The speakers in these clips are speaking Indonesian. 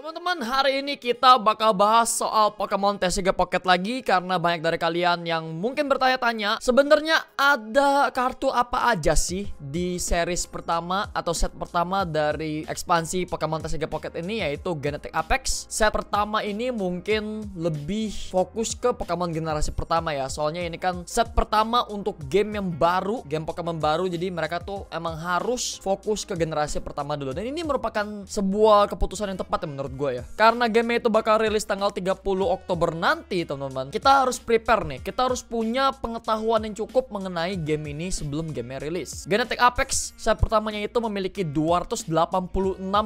Teman-teman, hari ini kita bakal bahas soal Pokemon TCG Pocket lagi. Karena banyak dari kalian yang mungkin bertanya-tanya, sebenarnya ada kartu apa aja sih di series pertama atau set pertama dari ekspansi Pokemon TCG Pocket ini, yaitu Genetic Apex. Set pertama ini mungkin lebih fokus ke Pokemon generasi pertama ya. Soalnya ini kan set pertama untuk game yang baru, game Pokemon baru. Jadi mereka tuh emang harus fokus ke generasi pertama dulu. Dan ini merupakan sebuah keputusan yang tepat ya menurut gue ya. Karena game itu bakal rilis tanggal 30 Oktober nanti, teman-teman. Kita harus prepare nih. Kita harus punya pengetahuan yang cukup mengenai game ini sebelum gamenya rilis. Genetic Apex set pertamanya itu memiliki 286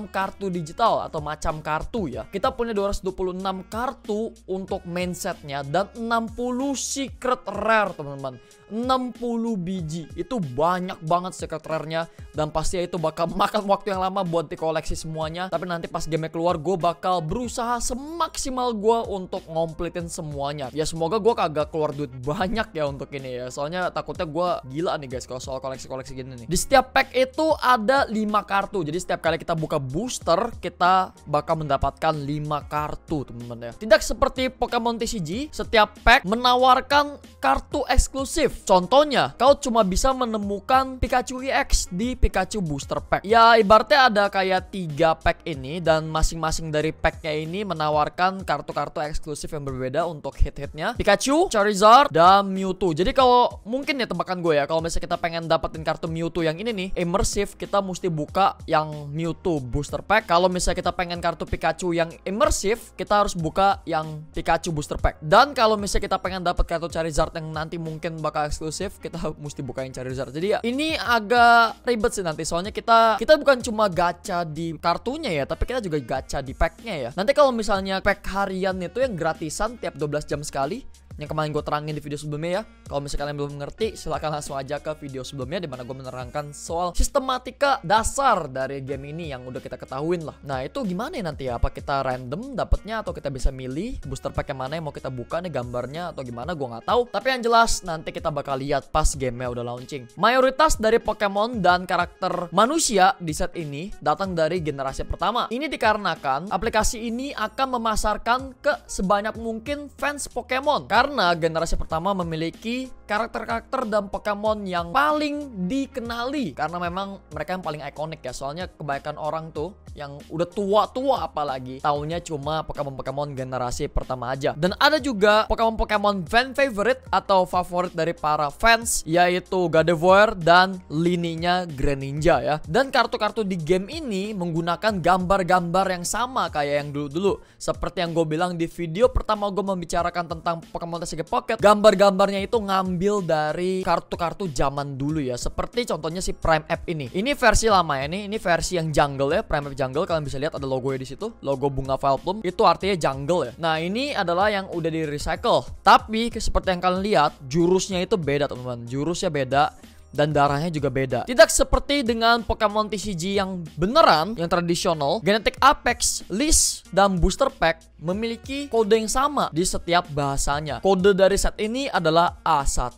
kartu digital atau macam kartu ya. Kita punya 226 kartu untuk main setnya dan 60 secret rare, teman-teman. 60 biji. Itu banyak banget secret rare-nya. Dan pasti itu bakal makan waktu yang lama buat dikoleksi semuanya. Tapi nanti pas game keluar, gue bakal berusaha semaksimal gue untuk ngomplitin semuanya. Ya semoga gue kagak keluar duit banyak ya untuk ini ya. Soalnya takutnya gue gila nih guys kalau soal koleksi-koleksi gini nih. Di setiap pack itu ada 5 kartu. Jadi setiap kali kita buka booster, kita bakal mendapatkan 5 kartu, teman-teman ya. Tidak seperti Pokemon TCG, setiap pack menawarkan kartu eksklusif. Contohnya, kau cuma bisa menemukan Pikachu EX di Pikachu Booster Pack. Ya ibaratnya ada kayak 3 pack ini, dan masing-masing dari packnya ini menawarkan kartu-kartu eksklusif yang berbeda untuk hit-hitnya Pikachu, Charizard, dan Mewtwo. Jadi kalau mungkin ya tebakan gue ya, kalau misalnya kita pengen dapetin kartu Mewtwo yang ini nih, immersive, kita mesti buka yang Mewtwo Booster Pack. Kalau misalnya kita pengen kartu Pikachu yang immersive, kita harus buka yang Pikachu Booster Pack. Dan kalau misalnya kita pengen dapet kartu Charizard yang nanti mungkin bakal eksklusif, kita mesti bukain Charizard. Jadi ya ini agak ribet sih nanti, soalnya kita bukan cuma gacha di kartunya ya, tapi kita juga gacha di packnya ya. Nanti kalau misalnya pack harian itu yang gratisan tiap 12 jam sekali, yang kemarin gue terangin di video sebelumnya ya. Kalau misalnya kalian belum mengerti, silahkan langsung aja ke video sebelumnya, dimana gue menerangkan soal sistematika dasar dari game ini yang udah kita ketahuin lah. Nah itu gimana ya nanti ya, apa kita random dapetnya atau kita bisa milih booster pack yang mana yang mau kita buka nih gambarnya atau gimana, gue nggak tahu. Tapi yang jelas nanti kita bakal lihat pas gamenya udah launching. Mayoritas dari Pokemon dan karakter manusia di set ini datang dari generasi pertama. Ini dikarenakan aplikasi ini akan memasarkan ke sebanyak mungkin fans Pokemon. Karena generasi pertama memiliki karakter-karakter dan Pokemon yang paling dikenali. Karena memang mereka yang paling ikonik ya. Soalnya kebanyakan orang tuh yang udah tua-tua apalagi taunya cuma Pokemon-Pokemon generasi pertama aja. Dan ada juga Pokemon-Pokemon fan favorite atau favorit dari para fans, yaitu Gardevoir dan lininya Greninja ya. Dan kartu-kartu di game ini menggunakan gambar-gambar yang sama kayak yang dulu-dulu. Seperti yang gue bilang di video pertama gue membicarakan tentang Pokemon TCG Pocket, gambar-gambarnya itu ngambil dari kartu-kartu zaman dulu ya. Seperti contohnya si Prime App ini. Ini versi lama ya, ini versi yang jungle ya, Prime App jungle. Kalian bisa lihat ada logonya di situ, logo bunga Vileplume, itu artinya jungle ya. Nah ini adalah yang udah di recycle, tapi seperti yang kalian lihat jurusnya itu beda, teman-teman. Jurusnya beda dan darahnya juga beda. Tidak seperti dengan Pokemon TCG yang beneran, yang tradisional. Genetic Apex, List, dan Booster Pack memiliki kode yang sama di setiap bahasanya. Kode dari set ini adalah A1.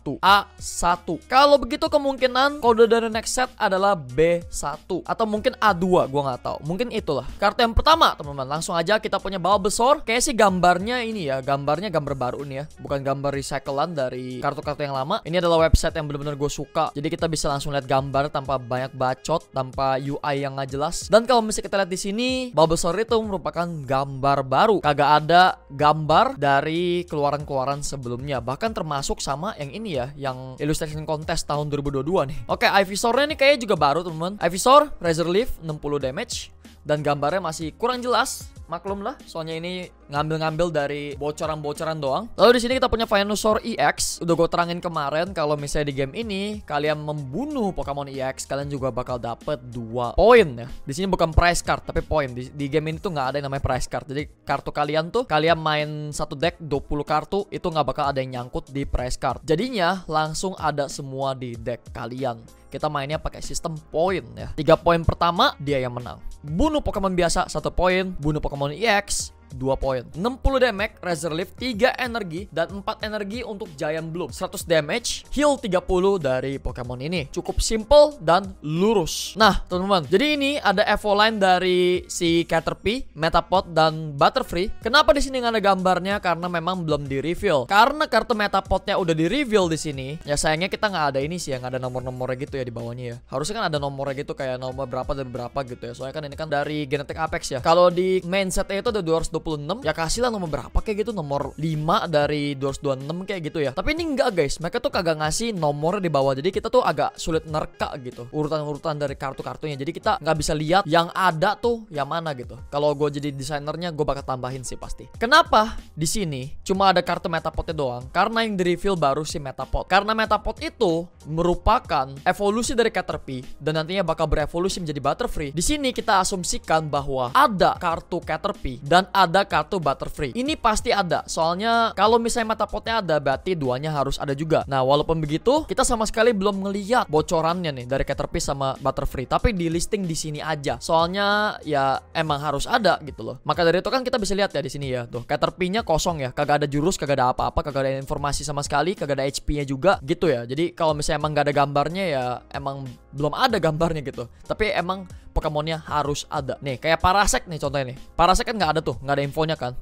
Kalau begitu kemungkinan kode dari next set adalah B1 atau mungkin A2, gua nggak tahu. Mungkin itulah. Kartu yang pertama, teman-teman, langsung aja kita punya Bulbasaur. Kayak sih gambarnya ini ya, gambarnya gambar baru nih ya, bukan gambar recyclean dari kartu-kartu yang lama. Ini adalah website yang benar-benar gue suka. Jadi kita bisa langsung lihat gambar tanpa banyak bacot, tanpa UI yang nggak jelas. Dan kalau misalnya kita lihat di sini, Bulbasaur itu merupakan gambar baru. Kagak ada gambar dari keluaran-keluaran sebelumnya. Bahkan termasuk sama yang ini ya, yang illustration contest tahun 2022 nih. Oke, Ivysaur-nya nih kayaknya juga baru, teman-teman. Ivysaur, Razor Leaf, 60 damage. Dan gambarnya masih kurang jelas. Maklum lah, soalnya ini ngambil-ngambil dari bocoran-bocoran doang. Lalu di sini kita punya Venusaur EX. Udah gue terangin kemarin kalau misalnya di game ini kalian membunuh Pokemon EX, kalian juga bakal dapet 2 poin ya. Di sini bukan prize card tapi poin. Di game ini tuh nggak ada yang namanya prize card. Jadi kartu kalian tuh, kalian main satu deck 20 kartu, itu nggak bakal ada yang nyangkut di prize card. Jadinya langsung ada semua di deck kalian. Kita mainnya pakai sistem poin ya. 3 poin pertama dia yang menang. Bunuh Pokemon biasa 1 poin, bunuh Pokemon EX 2 poin. 60 damage, Razor Leaf 3 energi, dan 4 energi untuk Giant Bloom. 100 damage, heal 30 dari Pokemon ini. Cukup simple dan lurus. Nah, teman-teman, jadi ini ada Evoline dari si Caterpie, Metapod, dan Butterfree. Kenapa di sini nggak ada gambarnya? Karena memang belum di-reveal. Karena kartu Metapodnya udah di-reveal di sini, ya sayangnya kita nggak ada ini sih, yang ada nomor-nomornya gitu ya di bawahnya ya. Harusnya kan ada nomornya gitu, kayak nomor berapa dari berapa gitu ya. Soalnya kan ini kan dari Genetic Apex ya. Kalau di main setnya itu ada 226, ya kasihlah nomor berapa kayak gitu, nomor 5 dari 226 kayak gitu ya. Tapi ini enggak guys, mereka tuh kagak ngasih nomornya di bawah. Jadi kita tuh agak sulit nerka gitu urutan-urutan dari kartu-kartunya. Jadi kita nggak bisa lihat yang ada tuh yang mana gitu. Kalau gue jadi desainernya, gue bakal tambahin sih pasti. Kenapa di sini cuma ada kartu Metapodnya doang? Karena yang di-reveal baru si Metapod. Karena Metapod itu merupakan evolusi dari Caterpie dan nantinya bakal berevolusi menjadi Butterfree. Di sini kita asumsikan bahwa ada kartu Caterpie dan ada kartu Butterfree. Ini pasti ada. Soalnya kalau misalnya Metapodnya ada, berarti duanya harus ada juga. Nah, walaupun begitu, kita sama sekali belum ngeliat bocorannya nih dari Caterpie sama Butterfree. Tapi di listing di sini aja. Soalnya ya emang harus ada gitu loh. Maka dari itu kan kita bisa lihat ya di sini ya. Tuh, Caterpie-nya kosong ya. Kagak ada jurus, kagak ada apa-apa, kagak ada informasi sama sekali, kagak ada HP-nya juga gitu ya. Jadi kalau misalnya emang gak ada gambarnya ya emang belum ada gambarnya gitu. Tapi emang Pokemonnya harus ada. Nih kayak Parasect nih contohnya nih. Parasect kan gak ada tuh, gak ada infonya kan.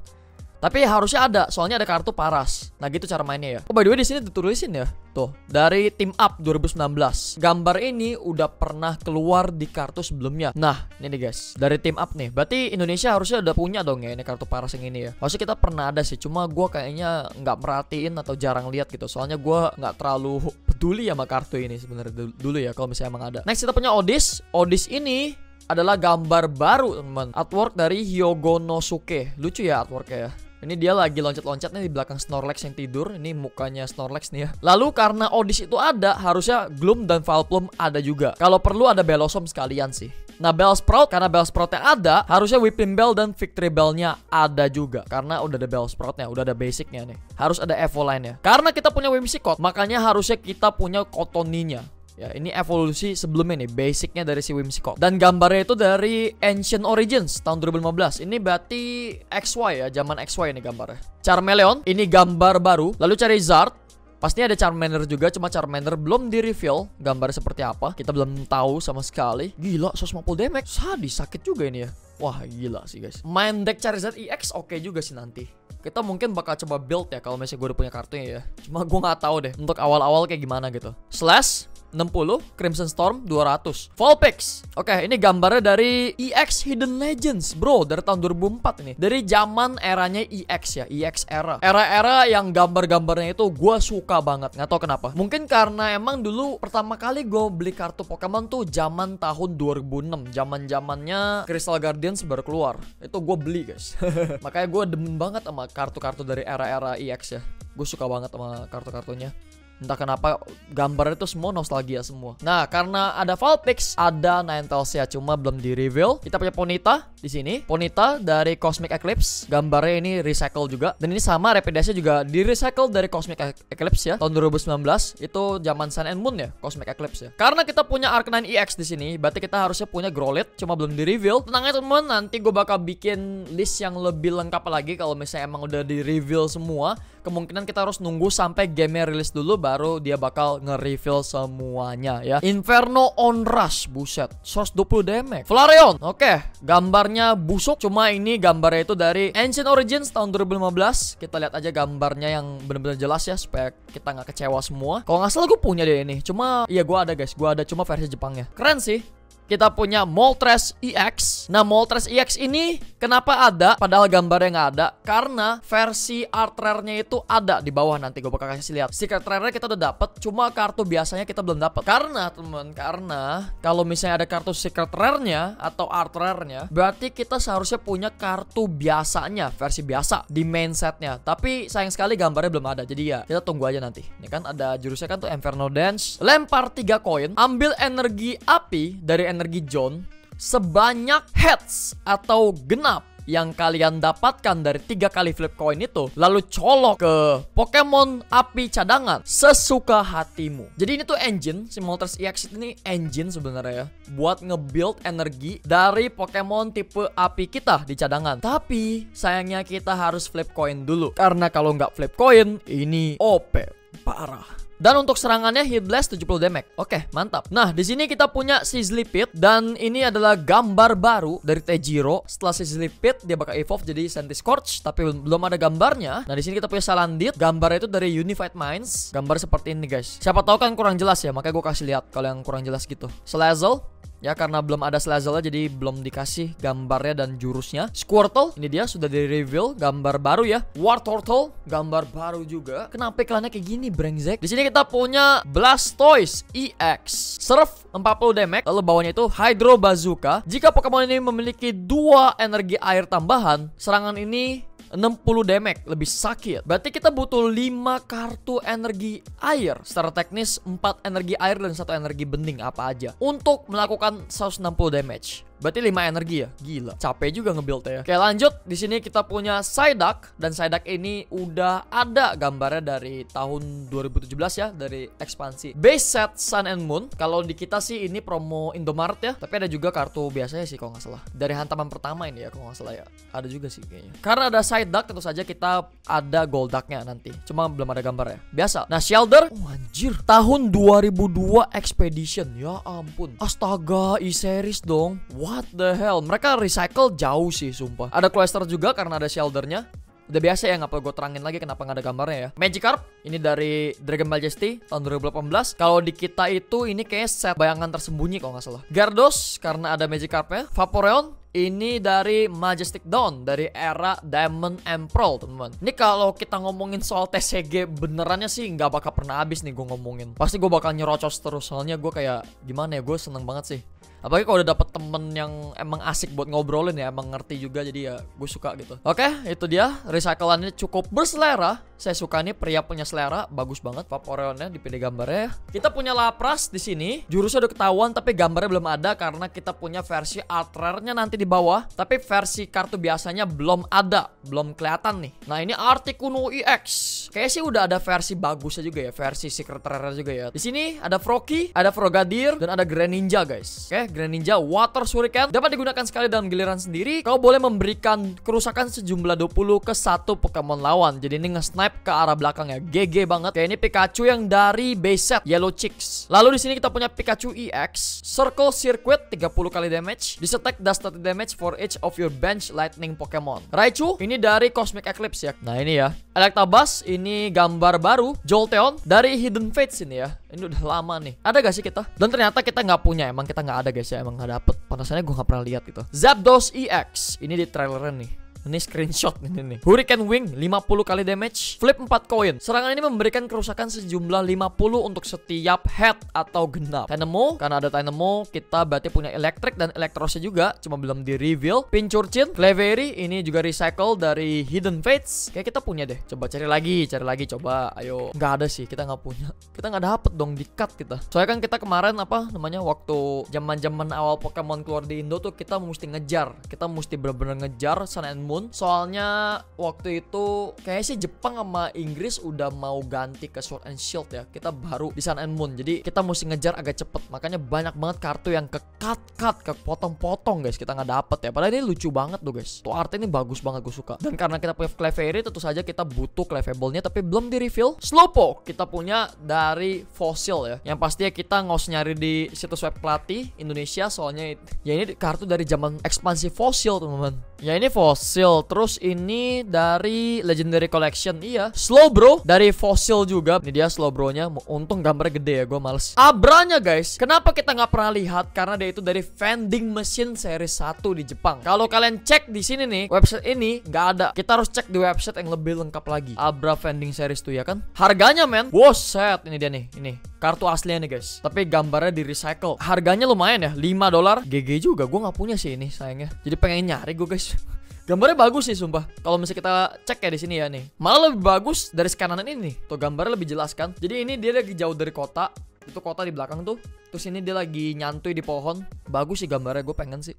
Tapi harusnya ada, soalnya ada kartu Paras. Nah gitu cara mainnya ya. Oh by the way di sini ditulisin ya. Tuh, dari Team Up 2019. Gambar ini udah pernah keluar di kartu sebelumnya. Nah, ini nih guys, dari Team Up nih. Berarti Indonesia harusnya udah punya dong ya ini kartu Paras yang ini ya. Maksudnya kita pernah ada sih, cuma gue kayaknya nggak merhatiin atau jarang lihat gitu. Soalnya gue nggak terlalu peduli sama kartu ini sebenarnya dulu ya kalau misalnya emang ada. Next kita punya Odis. Odis ini adalah gambar baru teman. Artwork dari Hyogonosuke. Lucu ya artworknya ya. Ini dia lagi loncat-loncat nih di belakang Snorlax yang tidur. Ini mukanya Snorlax nih ya. Lalu karena Odis itu ada, harusnya Gloom dan Vileplume ada juga. Kalau perlu ada Bellossom sekalian sih. Nah Bellsprout, karena Bellsproutnya ada, harusnya Whipping Bell dan Victory Bell-nya ada juga. Karena udah ada Bellsproutnya, udah ada basicnya nih. Harus ada Evoline-nya. Karena kita punya Whimsicott, makanya harusnya kita punya Cottonee-nya. Ya, ini evolusi sebelumnya nih, basicnya dari si Whimsicott. Dan gambarnya itu dari Ancient Origins tahun 2015. Ini berarti XY ya, zaman XY ini gambarnya. Charmeleon, ini gambar baru. Lalu Charizard, pastinya ada Charmander juga, cuma Charmander belum di-reveal gambarnya seperti apa. Kita belum tahu sama sekali. Gila, 150 damage. Sadis, sakit juga ini ya. Wah, gila sih guys. Main deck Charizard EX oke juga sih nanti. Kita mungkin bakal coba build ya kalau misalnya gue udah punya kartunya ya. Cuma gue nggak tahu deh untuk awal-awal kayak gimana gitu. Slash 60, Crimson Storm 200. Vulpix. Oke, ini gambarnya dari EX Hidden Legends, bro, dari tahun 2004 ini. Dari zaman eranya EX ya, EX era. Era-era yang gambar-gambarnya itu gue suka banget, nggak tahu kenapa. Mungkin karena emang dulu pertama kali gue beli kartu Pokemon tuh zaman tahun 2006, zaman-zamannya Crystal Guardians baru keluar. Itu gue beli, guys. Makanya gue demen banget sama kartu-kartu dari era-era EX ya. Gue suka banget sama kartu-kartunya. Entah kenapa gambarnya itu semua nostalgia semua. Nah, karena ada Vulpix, ada Ninetales ya, cuma belum di-reveal. Kita punya Ponyta di sini. Ponyta dari Cosmic Eclipse. Gambarnya ini recycle juga. Dan ini sama Rapidash juga di-recycle dari Cosmic Eclipse ya, tahun 2019. Itu zaman Sun and Moon ya, Cosmic Eclipse ya. Karena kita punya Arcanine EX di sini, berarti kita harusnya punya Growlithe, cuma belum di-reveal. Tenang aja teman, nanti gue bakal bikin list yang lebih lengkap lagi kalau misalnya emang udah di-reveal semua. Kemungkinan kita harus nunggu sampai gamenya rilis dulu baru dia bakal nge-reveal semuanya ya. Inferno Onrush, buset, 120 damage. Flareon, oke, gambarnya busuk, cuma ini gambarnya itu dari Ancient Origins tahun 2015. Kita lihat aja gambarnya yang bener-bener jelas ya supaya kita nggak kecewa semua. Kalau nggak salah gue punya deh ini, cuma iya gue ada guys, gue ada cuma versi Jepangnya. Keren sih. Kita punya Moltres EX. Nah, Moltres EX ini kenapa ada padahal gambarnya nggak ada? Karena versi art rare-nya itu ada di bawah, nanti gue bakal kasih lihat. Secret rare-nya kita udah dapet, cuma kartu biasanya kita belum dapet. Karena temen, karena kalau misalnya ada kartu secret rare-nya atau art rare-nya, berarti kita seharusnya punya kartu biasanya, versi biasa di main set-nya. Tapi sayang sekali gambarnya belum ada. Jadi ya kita tunggu aja nanti. Ini kan ada jurusnya kan tuh Inferno Dance. Lempar 3 koin, ambil energi api dari energi John sebanyak heads atau genap yang kalian dapatkan dari 3 kali flip coin itu, lalu colok ke Pokemon api cadangan sesuka hatimu. Jadi ini tuh engine, si Moltres EX ini engine sebenarnya ya, buat nge-build energi dari Pokemon tipe api kita di cadangan. Tapi sayangnya kita harus flip coin dulu, karena kalau nggak flip coin ini OP parah. Dan untuk serangannya Hit Blast 70 damage. Oke, mantap. Nah, di sini kita punya Sizzly Pit dan ini adalah gambar baru dari Tejiro. Setelah Sizzly Pit dia bakal evolve jadi Centiskorch, tapi belum ada gambarnya. Nah, di sini kita punya Salandit. Gambarnya itu dari Unified Minds. Gambar seperti ini, guys. Siapa tahu kan kurang jelas ya, makanya gue kasih lihat kalau yang kurang jelas gitu. Salazzle. Ya, karena belum ada Salazzle jadi belum dikasih gambarnya dan jurusnya. Squirtle, ini dia sudah di reveal gambar baru ya. Wartortle, gambar baru juga. Kenapa iklannya kayak gini, brengsek? Di sini kita punya Blastoise EX. Surf 40 damage, lalu bawahnya itu Hydro Bazooka. Jika Pokemon ini memiliki 2 energi air tambahan, serangan ini 60 damage, lebih sakit. Berarti kita butuh 5 kartu energi air. Secara teknis 4 energi air dan 1 energi bening apa aja untuk melakukan 160 damage. Berarti 5 energi ya. Gila, capek juga nge-build ya. Oke, lanjut. Di sini kita punya Psyduck, dan Psyduck ini udah ada gambarnya dari tahun 2017 ya, dari ekspansi base set Sun and Moon. Kalau di kita sih ini promo Indomaret ya, tapi ada juga kartu biasanya sih kalau nggak salah. Dari hantaman pertama ini ya kalau nggak salah ya. Ada juga sih kayaknya. Karena ada Psyduck, tentu saja kita ada Golducknya nanti. Cuma belum ada gambarnya. Biasa. Nah, Shellder, anjir, tahun 2002 Expedition. Ya ampun. Astaga, e-series dong. What the hell? Mereka recycle jauh sih, sumpah. Ada Cloyster juga karena ada Sheldernya. Udah biasa ya, nggak perlu gue terangin lagi kenapa nggak ada gambarnya ya. Magikarp, ini dari Dragon Majesty tahun 2018. Kalau di kita itu ini kayak set bayangan tersembunyi kalau nggak salah. Gyarados, karena ada Magikarpnya. Vaporeon, ini dari Majestic Dawn, dari era Diamond and Pearl, teman-teman. Ini kalau kita ngomongin soal TCG benerannya sih nggak bakal pernah habis nih gue ngomongin. Pasti gue bakal nyerocos terus, soalnya gue kayak gimana ya, gue seneng banget sih. Apalagi kalau udah dapet temen yang emang asik buat ngobrolin ya, emang ngerti juga, jadi ya gue suka gitu. Oke, itu dia recyclannya cukup berselera. Saya suka nih, pria punya selera, bagus banget. Vaporeonnya dipilih gambarnya. Kita punya Lapras di sini. Jurusnya udah ketahuan tapi gambarnya belum ada karena kita punya versi art rare-nya nanti di bawah. Tapi versi kartu biasanya belum ada, belum kelihatan nih. Nah, ini Articuno EX. Kayaknya sih udah ada versi bagusnya juga ya, versi secret rare juga ya. Di sini ada Froakie, ada Frogadier, dan ada Greninja, guys. Oke, Greninja Water Shuriken dapat digunakan sekali dalam giliran sendiri. Kau boleh memberikan kerusakan sejumlah 20 ke 1 Pokemon lawan. Jadi ini nge-snipe ke arah belakangnya. GG banget. Kayak ini Pikachu yang dari base set Yellow Chicks. Lalu di sini kita punya Pikachu EX. Circle Circuit 30 kali damage. This attack does 30 damage for each of your bench lightning Pokemon. Raichu ini dari Cosmic Eclipse ya. Nah, ini ya. Electabuzz ini gambar baru. Jolteon dari Hidden Fates ini ya. Ini udah lama nih. Ada gak sih kita? Dan ternyata kita nggak punya. Emang kita nggak ada guys ya. Emang nggak dapet. Pantasannya gue nggak pernah lihat gitu. Zapdos EX. Ini di trailernya nih. Ini screenshot ini nih. Hurricane Wing 50 kali damage. Flip 4 koin. Serangan ini memberikan kerusakan sejumlah 50 untuk setiap head atau genap. Tynamo, karena ada Tynamo kita berarti punya Electric dan Electrosnya juga, cuma belum di reveal. Pincurchin, Clefairy ini juga recycle dari Hidden Fates. Kayak kita punya deh. Coba cari lagi coba. Ayo. Nggak ada sih, kita nggak punya. Kita nggak dapet dong, di cut kita. Soalnya kan kita kemarin apa namanya, waktu zaman awal Pokemon keluar di Indo tuh kita mesti ngejar. Kita mesti bener-bener ngejar Sun and Moon. Soalnya waktu itu kayaknya sih Jepang sama Inggris udah mau ganti ke Sword and Shield ya. Kita baru di Sun and Moon. Jadi kita mesti ngejar agak cepet. Makanya banyak banget kartu yang ke cut, ke potong-potong guys. Kita nggak dapet ya. Padahal ini lucu banget tuh guys. Tuh artnya ini bagus banget, gue suka. Dan karena kita punya Clefairy, tentu saja kita butuh Clefable-nya tapi belum di reveal. Slowpoke kita punya dari Fossil ya. Yang pastinya kita nggak usah nyari di situs web pelatih Indonesia, soalnya ya ini kartu dari zaman ekspansi Fossil teman-teman. Ya ini Fossil. Terus ini dari Legendary Collection. Iya, Slowbro dari Fossil juga. Ini dia Slowbro-nya. Untung gambarnya gede ya, gue males. Abranya guys, kenapa kita nggak pernah lihat? Karena dia itu dari Vending Machine Series 1 di Jepang. Kalau kalian cek di sini nih, website ini nggak ada. Kita harus cek di website yang lebih lengkap lagi. Abra Vending Series 2 ya kan. Harganya men, wow set. Ini dia nih, ini kartu aslinya nih guys. Tapi gambarnya di recycle. Harganya lumayan ya, $5. GG juga, gue nggak punya sih ini sayangnya. Jadi pengen nyari gue guys. Gambarnya bagus sih sumpah. Kalau misalnya kita cek ya di sini ya nih. Malah lebih bagus dari skanan ini nih. Tuh gambarnya lebih jelas kan. Jadi ini dia lagi jauh dari kota. Itu kota di belakang tuh. Terus ini dia lagi nyantui di pohon. Bagus sih gambarnya, gue pengen sih.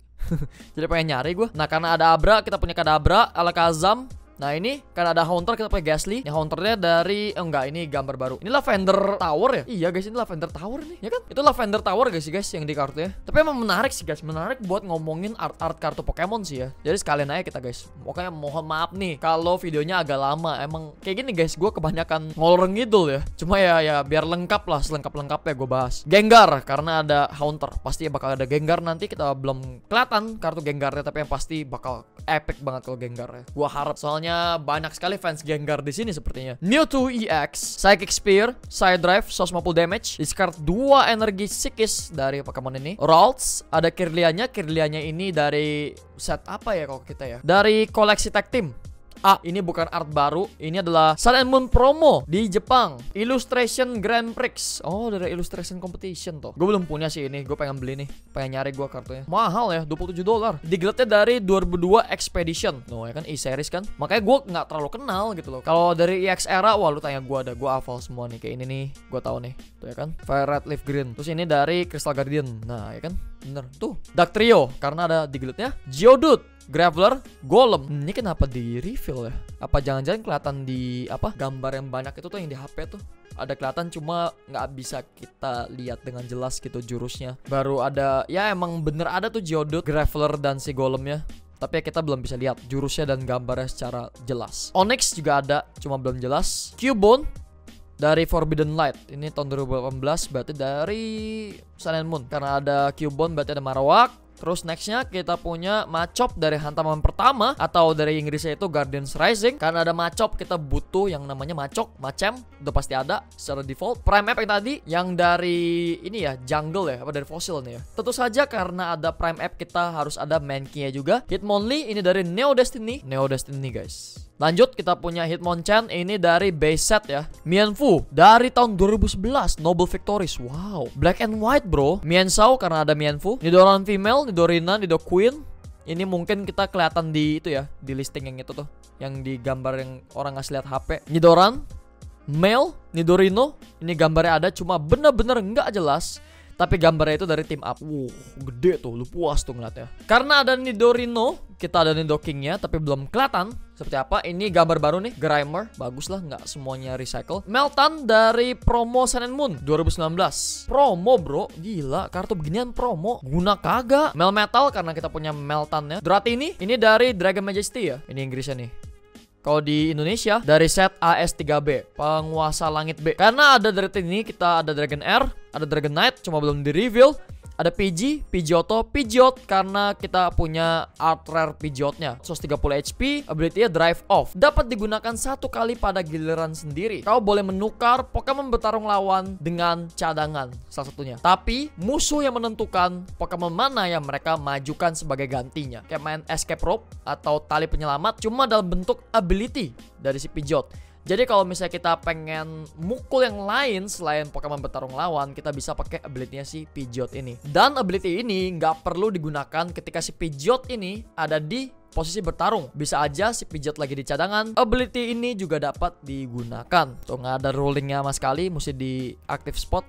Jadi pengen nyari gue. Nah karena ada Abra, kita punya Kadabra, Alakazam. Nah ini karena ada Haunter, kita pakai Ghastly. Ini Haunternya dari enggak, ini gambar baru. Ini Lavender Tower ya? Iya guys, ini Lavender Tower nih, ya kan? Itu Lavender Tower guys yang di kartunya. Tapi emang menarik sih guys, menarik buat ngomongin art kartu Pokemon sih ya. Jadi sekalian aja kita guys. Pokoknya mohon maaf nih kalau videonya agak lama. Emang kayak gini guys, gue kebanyakan ngolor ngidul ya. Cuma ya biar lengkap lah, selengkap-lengkapnya gue bahas. Gengar karena ada Haunter, pasti bakal ada Gengar nanti. Kita belum kelihatan kartu Gengarnya, tapi yang pasti bakal epic banget kalau Gengar ya. Gue harap, soalnya banyak sekali fans Gengar di sini sepertinya. Mewtwo EX, Psychic Spear, Side Drive, 150 damage. Discard 2 energi psikis dari Pokemon ini. Ralts, ada Kirlianya. Kirlianya ini dari set apa ya kalau kita ya? Dari koleksi tag team. Ini bukan art baru. Ini adalah Sun and Moon promo di Jepang. Illustration Grand Prix. Oh, dari Illustration Competition tuh. Gue belum punya sih ini. Gue pengen beli nih. Pengen nyari gue kartunya. Mahal ya, $27. Digeletnya dari 2002 Expedition. No ya kan, E-series kan. Makanya gue nggak terlalu kenal gitu loh. Kalau dari EX era, wah lu tanya gue ada. Gue hafal semua nih. Kayak ini nih. Gue tahu nih. Tuh ya kan. Fire Red Leaf Green. Terus ini dari Crystal Guardian. Nah ya kan. Bener. Tuh. Dark Trio. Karena ada digeletnya. Geodude, Graveler, Golem. Ini kenapa di reveal ya? Apa jangan-jangan kelihatan di apa gambar yang banyak itu tuh yang di HP tuh ada kelihatan, cuma nggak bisa kita lihat dengan jelas gitu jurusnya. Baru ada ya, emang bener ada tuh Geodude, Graveler dan si Golemnya. Tapi ya kita belum bisa lihat jurusnya dan gambarnya secara jelas. Onyx juga ada, cuma belum jelas. Cubone dari Forbidden Light. Ini tahun 2018, berarti dari Sun and Moon. Karena ada Cubone berarti ada Marowak. Terus nextnya kita punya Machop dari hantaman pertama, atau dari Inggrisnya itu Guardians Rising. Karena ada Machop, kita butuh yang namanya Macem. Udah pasti ada secara default. Prime App yang tadi, yang dari ini ya, Jungle ya, apa dari Fossil nih ya. Tentu saja karena ada Prime App, kita harus ada Mankey-nya juga. Hitmonlee ini dari Neo Destiny guys. Lanjut kita punya Hitmonchan, ini dari base set ya. Mienfoo dari tahun 2011, Noble Victories. Wow, black and white bro. Mienshao karena ada Mienfoo. Nidoran female, Nidorina, Nidoqueen. Ini mungkin kita kelihatan di itu ya, di listing yang itu tuh, yang di gambar yang orang ngasih lihat HP. Nidoran male, Nidorino. Ini gambarnya ada, cuma bener-bener nggak jelas. Tapi gambarnya itu dari team up. Gede tuh, lu puas tuh ngeliatnya. Karena ada Nidorino, kita ada Nidokingnya, tapi belum kelihatan seperti apa. Ini gambar baru nih, Grimer. Bagus lah, nggak semuanya recycle. Meltan dari promo Sun and Moon 2019. Promo bro, gila, kartu beginian promo. Guna kagak. Melmetal karena kita punya Meltannya. Dratini, ini dari Dragon Majesty ya. Ini Inggrisnya nih. Kalau di Indonesia dari set AS3B, penguasa langit B. Karena ada dari ini, kita ada Dragon Air, ada Dragon Knight, cuma belum di reveal. Ada Pidgeotto, Pidgeot karena kita punya art rare Pidgeotnya. 130 HP, ability-nya Drive Off. Dapat digunakan satu kali pada giliran sendiri. Kau boleh menukar Pokemon bertarung lawan dengan cadangan salah satunya. Tapi musuh yang menentukan Pokemon mana yang mereka majukan sebagai gantinya. Kayak main Escape Rope atau tali penyelamat, cuma dalam bentuk ability dari si Pidgeot. Jadi kalau misalnya kita pengen mukul yang lain selain Pokemon bertarung lawan, kita bisa pakai ability-nya si Pidgeot ini. Dan ability ini nggak perlu digunakan ketika si Pidgeot ini ada di posisi bertarung. Bisa aja si Pidgeot lagi di cadangan, ability ini juga dapat digunakan. Tuh nggak ada rollingnya sama sekali, mesti di active spot.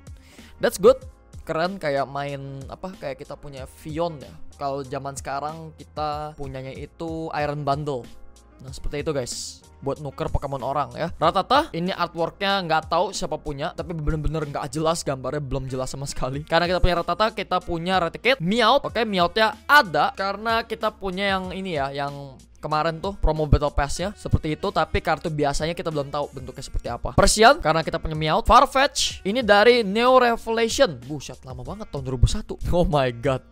That's good. Keren, kayak main apa, kayak kita punya Fion ya. Kalau zaman sekarang kita punyanya itu Iron Bundle. Nah seperti itu guys, buat nuker Pokemon orang ya. Rattata, ini artworknya nggak tahu siapa punya, tapi bener-bener nggak jelas, gambarnya belum jelas sama sekali. Karena kita punya Rattata, kita punya Raticate, Meowth. Oke, Meowthnya ada karena kita punya yang ini ya, yang kemarin tuh promo Battle Pass-nya seperti itu, tapi kartu biasanya kita belum tahu bentuknya seperti apa. Persian karena kita punya Meowth. Farfetch ini dari Neo Revelation. Buset, lama banget, tahun 2001. Oh my god.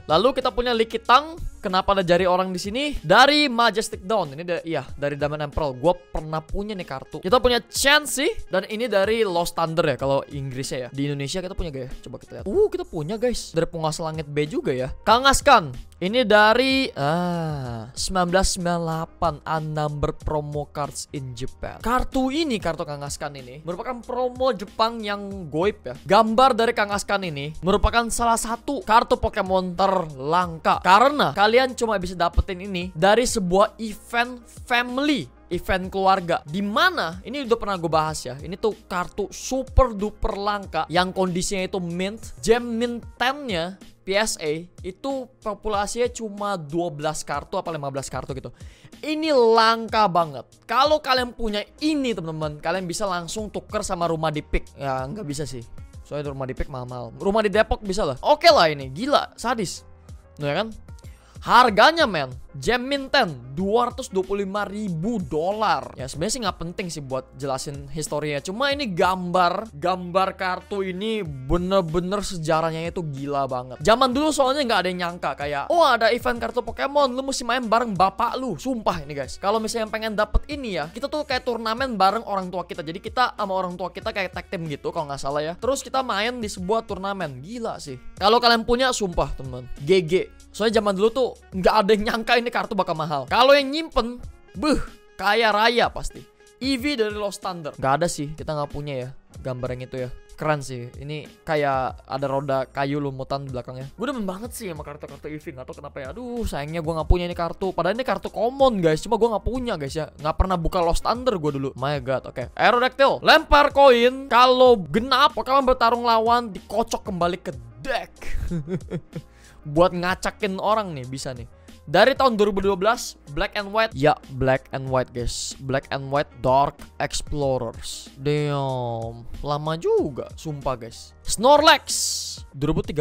Lalu kita punya Lickitung. Kenapa ada jari orang di sini? Dari Majestic Dawn. Ini dari Diamond Emerald. Gue pernah punya nih kartu. Kita punya Chansey, dan ini dari Lost Thunder ya kalau Inggrisnya ya. Di Indonesia kita punya gak ya? Coba kita lihat. Kita punya guys. Dari Penguasa Langit B juga ya. Kangaskhan. Ini dari 1998, unnumbered promo cards in Japan. Kartu ini, kartu Kangaskhan ini merupakan promo Jepang yang goib ya. Gambar dari Kangaskhan ini merupakan salah satu kartu Pokemon terlangka karena kalian cuma bisa dapetin ini dari sebuah event family event keluarga. Dimana ini udah pernah gue bahas ya. Ini tuh kartu super duper langka yang kondisinya itu mint. Gem mint 10-nya PSA itu populasinya cuma 12 kartu apa 15 kartu gitu. Ini langka banget. Kalau kalian punya ini teman-teman, kalian bisa langsung tuker sama rumah di pick. Ya nggak bisa sih, soalnya rumah di pick mahal. Rumah di Depok bisa lah. Oke lah, ini gila sadis, ya kan? Harganya men, Gem Mint 10 $225.000. Ya sebenarnya sih nggak penting sih buat jelasin historinya. Cuma ini gambar kartu ini bener-bener sejarahnya itu gila banget. Zaman dulu soalnya nggak ada yang nyangka kayak, oh ada event kartu Pokemon, lu mesti main bareng bapak lu. Sumpah ini guys, kalau misalnya pengen dapet ini ya, kita tuh kayak turnamen bareng orang tua kita. Jadi kita sama orang tua kita kayak tag team gitu kalau nggak salah ya. Terus kita main di sebuah turnamen. Gila sih. Kalau kalian punya, sumpah teman, GG. Soalnya zaman dulu tuh nggak ada yang nyangka ini kartu bakal mahal. Kalau yang nyimpen, kaya raya pasti. Eevee dari Lost Thunder. Nggak ada sih, kita nggak punya ya gambar yang itu ya. Keren sih. Ini kayak ada roda kayu lumutan di belakangnya. Gue demen banget sih sama kartu-kartu Eevee. Nggak tau kenapa ya. Aduh, sayangnya gue nggak punya ini kartu. Padahal ini kartu common guys. Cuma gue nggak punya guys ya. Nggak pernah buka Lost Thunder gue dulu. My god. Oke. Aerodactyl. Lempar koin. Kalau genap, Pokemon bertarung lawan dikocok kembali ke deck. Buat ngacakin orang nih, bisa nih. Dari tahun 2012, Black and White. Ya, Black and White guys. Black and White Dark Explorers. Damn, lama juga, sumpah guys. Snorlax 2013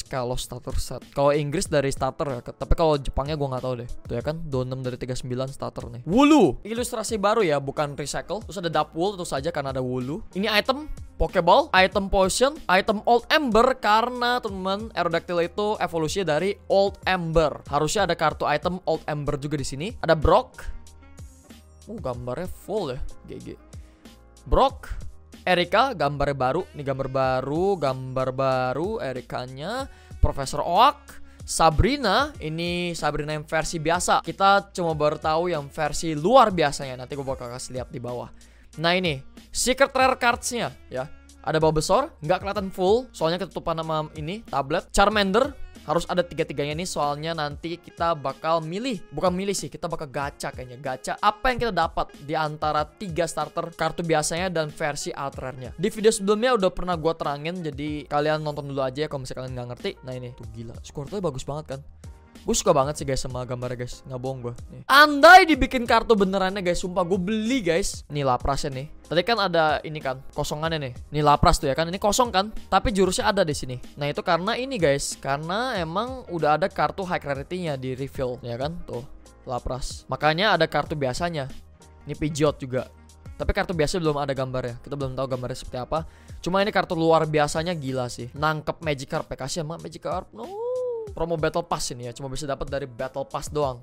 kalau starter set. Kalau Inggris dari starter ya, tapi kalau Jepangnya gue nggak tahu deh. Tuh ya kan, 26 dari 39 starter nih. Wooloo, ilustrasi baru ya, bukan recycle. Terus ada Dapwool tentu saja karena ada Wooloo. Ini item Pokeball, item Potion, item Old Ember karena teman Aerodactyl itu evolusinya dari Old Ember. Harusnya ada kartu item Old Ember juga di sini. Ada Brock. Gambarnya full ya, GG. Brock, Erika, gambarnya baru. Ini gambar baru Erikanya. Profesor Oak, Sabrina, ini Sabrina yang versi biasa. Kita cuma baru tahu yang versi luar biasanya. Nanti gue bakal kasih lihat di bawah. Nah ini secret rare cards-nya ya. Ada Bulbasaur, nggak kelihatan full, soalnya ketutupan sama ini tablet. Charmander harus ada tiga-tiganya nih, soalnya nanti kita bakal milih, bukan milih sih, kita bakal gacha kayaknya. Gacha apa yang kita dapat di antara 3 starter kartu biasanya dan versi ultra rare-nya. Di video sebelumnya udah pernah gua terangin, jadi kalian nonton dulu aja ya kalau misalnya kalian nggak ngerti. Nah ini tuh gila, Squirtle bagus banget kan. Gue suka banget sih guys sama gambarnya guys. Nggak bohong gue nih. Andai dibikin kartu benerannya guys, sumpah gue beli guys. Nih Laprasnya nih. Tadi kan ada ini kan kosongannya nih. Nih Lapras tuh ya kan. Ini kosong kan, tapi jurusnya ada di sini. Nah itu karena ini guys, karena emang udah ada kartu high rarity-nya di reveal ya kan. Tuh Lapras. Makanya ada kartu biasanya. Ini Pidgeot juga. Tapi kartu biasa belum ada gambarnya. Kita belum tahu gambarnya seperti apa. Cuma ini kartu luar biasanya gila sih. Nangkep Magikarp. Kasih sama Magikarp. No. Promo Battle Pass ini ya, cuma bisa dapat dari Battle Pass doang.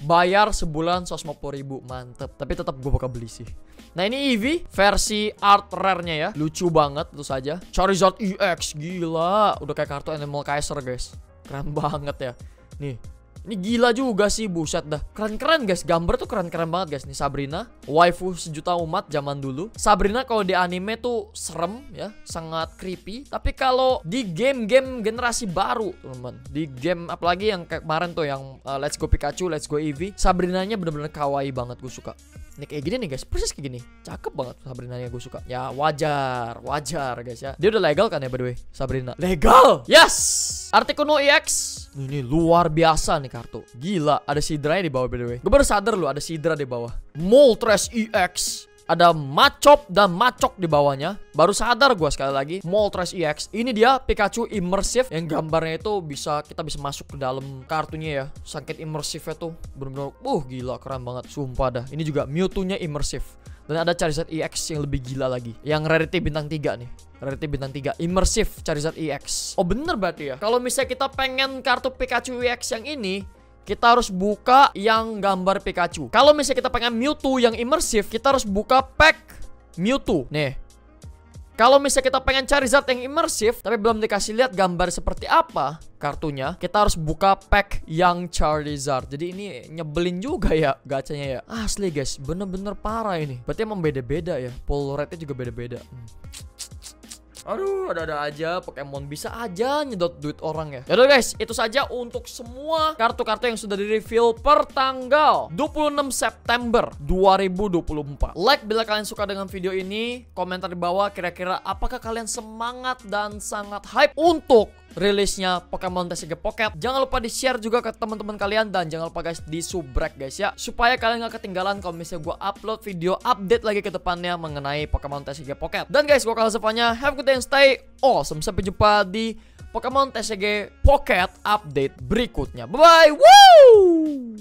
Bayar sebulan 150.000, mantep. Tapi tetap gue bakal beli sih. Nah ini Eevee versi art rare-nya ya, lucu banget tentu saja. Charizard EX, gila, udah kayak kartu Animal Kaiser guys, keren banget ya. Nih, ini gila juga sih, buset dah. Keren-keren guys, gambar tuh keren-keren banget guys. Nih Sabrina, waifu sejuta umat zaman dulu. Sabrina kalau di anime tuh serem ya, sangat creepy. Tapi kalau di game-game generasi baru teman-teman, di game apalagi yang kayak kemarin tuh yang Let's Go Pikachu, Let's Go Eevee, Sabrinanya bener-bener kawaii banget, gue suka. Ini kayak gini nih guys, persis kayak gini. Cakep banget Sabrinanya, gue suka. Ya wajar guys ya. Dia udah legal kan ya by the way, Sabrina. Legal! Yes! Articuno EX. Ini luar biasa nih kartu. Gila, ada Sidra di bawah by the way. Gue baru sadar loh ada Sidra di bawah. Moltres EX. Ada Machop dan Machop di bawahnya. Baru sadar gue sekali lagi. Moltres EX. Ini dia Pikachu Immersive. Yang gambarnya itu kita bisa masuk ke dalam kartunya ya. Sakit immersif-nya tuh bener-bener gila, keren banget. Sumpah dah. Ini juga Mewtwo-nya Immersive. Dan ada Charizard EX yang lebih gila lagi. Yang rarity bintang 3 nih. Rarity bintang 3 Immersive Charizard EX. Oh bener berarti ya. Kalau misalnya kita pengen kartu Pikachu EX yang ini, kita harus buka yang gambar Pikachu. Kalau misalnya kita pengen Mewtwo yang immersive, kita harus buka pack Mewtwo. Nih. Kalau misalnya kita pengen Charizard yang immersive, tapi belum dikasih lihat gambar seperti apa kartunya, kita harus buka pack yang Charizard. Jadi ini nyebelin juga ya gacanya ya. Asli guys, bener-bener parah ini. Berarti emang beda-beda ya. Pull rate-nya juga beda-beda. Aduh, ada-ada aja Pokemon bisa aja nyedot duit orang ya. Yaudah guys, itu saja untuk semua kartu-kartu yang sudah di-reveal per tanggal 26 September 2024. Like bila kalian suka dengan video ini, komentar di bawah kira-kira apakah kalian semangat dan sangat hype untuk rilisnya Pokemon TCG Pocket. Jangan lupa di-share juga ke teman-teman kalian dan jangan lupa guys di-subrek guys ya, supaya kalian gak ketinggalan kalau misalnya gue upload video update lagi ke depannya mengenai Pokemon TCG Pocket. Dan guys, gue Kal Zevanya, have a good day and stay awesome. Sampai jumpa di Pokemon TCG Pocket update berikutnya. Bye bye. Woo!